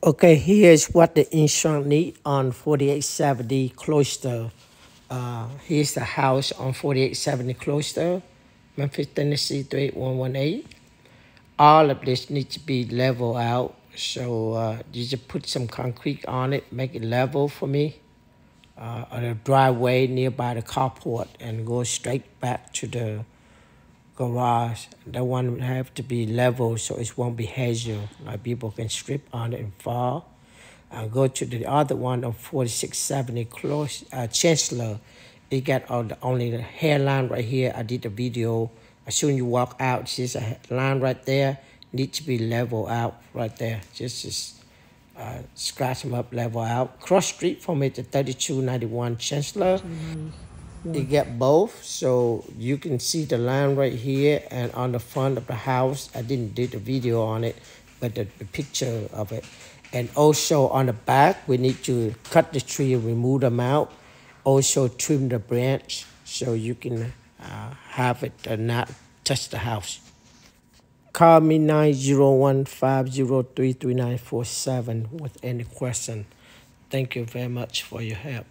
Okay, here's what the insurance need on 4870 Cloister. Here's the house on 4870 Cloister, Memphis, Tennessee 38118. All of this needs to be level out. So you just put some concrete on it, make it level for me. On a driveway nearby the carport and go straight back to the garage. That one would have to be level so it won't be hazy. Like people can strip on it and fall. I'll go to the other one of 4670 close Chancellor. It got only the hairline right here. I did the video. As soon as you walk out, there's a line right there. Need to be level out right there. Just scratch them up, level out. Cross street from it to 3291 Chancellor. You get both, so you can see the line right here and on the front of the house. I didn't do the video on it, but the picture of it. And also on the back, we need to cut the tree and remove them out. Also trim the branch so you can have it not touch the house. Call me 901-503-3947 with any question. Thank you very much for your help.